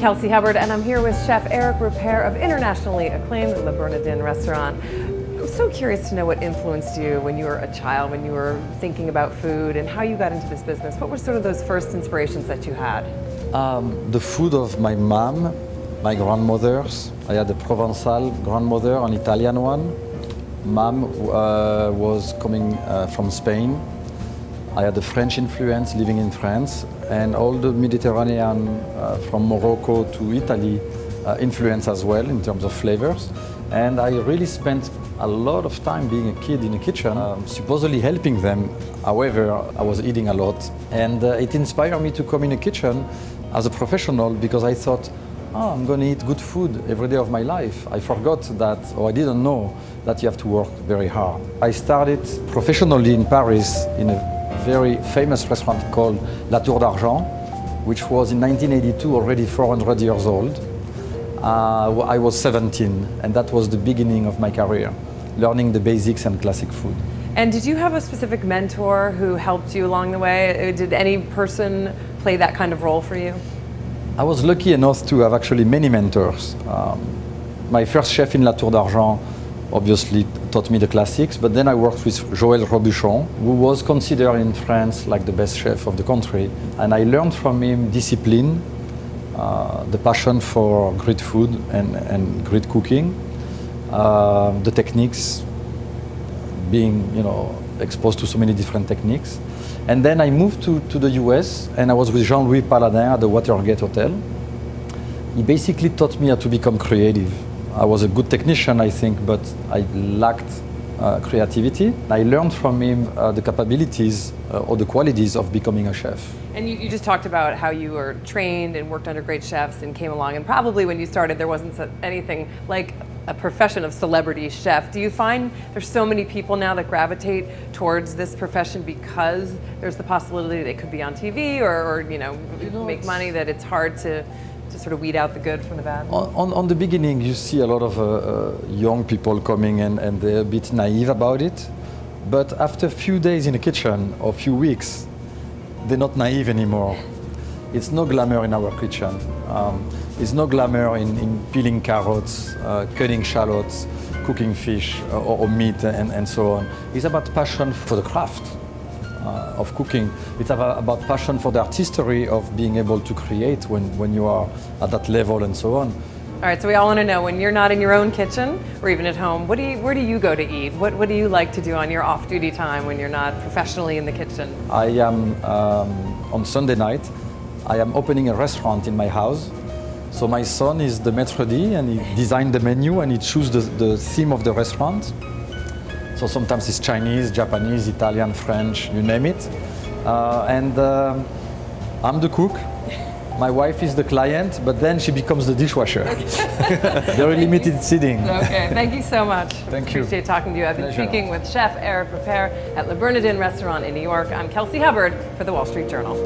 Kelsey Hubbard, and I'm here with Chef Ripert of internationally acclaimed Le Bernardin restaurant. I'm so curious to know what influenced you when you were a child, when you were thinking about food, and how you got into this business. What were sort of those first inspirations that you had? The food of my mom, my grandmothers. I had a Provençal grandmother, an Italian one. Mom was coming from Spain. I had a French influence living in France, and all the Mediterranean from Morocco to Italy influence as well in terms of flavors. And I really spent a lot of time being a kid in the kitchen, supposedly helping them. However, I was eating a lot, and it inspired me to come in the kitchen as a professional because I thought, I'm going to eat good food every day of my life. I forgot that, or I didn't know that you have to work very hard. I started professionally in Paris in a very famous restaurant called La Tour d'Argent, which was in 1982 already 400 years old. I was 17, and that was the beginning of my career, learning the basics and classic food. And did you have a specific mentor who helped you along the way? Did any person play that kind of role for you? I was lucky enough to have actually many mentors. My first chef in La Tour d'Argent obviously taught me the classics, but then I worked with Joël Robuchon, who was considered in France like the best chef of the country. And I learned from him discipline, the passion for great food and great cooking, the techniques, being exposed to so many different techniques. And then I moved to the US, and I was with Jean-Louis Paladin at the Watergate Hotel. He basically taught me how to become creative. I was a good technician, I think, but I lacked creativity. I learned from him the capabilities or the qualities of becoming a chef. And you just talked about how you were trained and worked under great chefs and came along, and probably when you started there wasn't anything like a profession of celebrity chef. Do you find there's so many people now that gravitate towards this profession because there's the possibility they could be on TV or make money, that it's hard to sort of weed out the good from the bad? On the beginning, you see a lot of young people coming in, and they're a bit naive about it. But after a few days in the kitchen, or a few weeks, they're not naive anymore. It's no glamour in our kitchen. It's no glamour in peeling carrots, cutting shallots, cooking fish or meat and so on. It's about passion for the craft of cooking. It's about passion for the artistry of being able to create when you are at that level and so on. All right, so we all want to know, when you're not in your own kitchen or even at home, where do you go to eat? What do you like to do on your off-duty time when you're not professionally in the kitchen? I am, on Sunday night, I am opening a restaurant in my house. So my son is the maître d', and he designed the menu and he chose the theme of the restaurant. So sometimes it's Chinese, Japanese, Italian, French, you name it. And I'm the cook. My wife is the client, but then she becomes the dishwasher. Very limited seating. Okay, thank you so much. Thank you. Appreciate talking to you. I've been speaking with Chef Ripert at Le Bernardin restaurant in New York. I'm Kelsey Hubbard for the Wall Street Journal.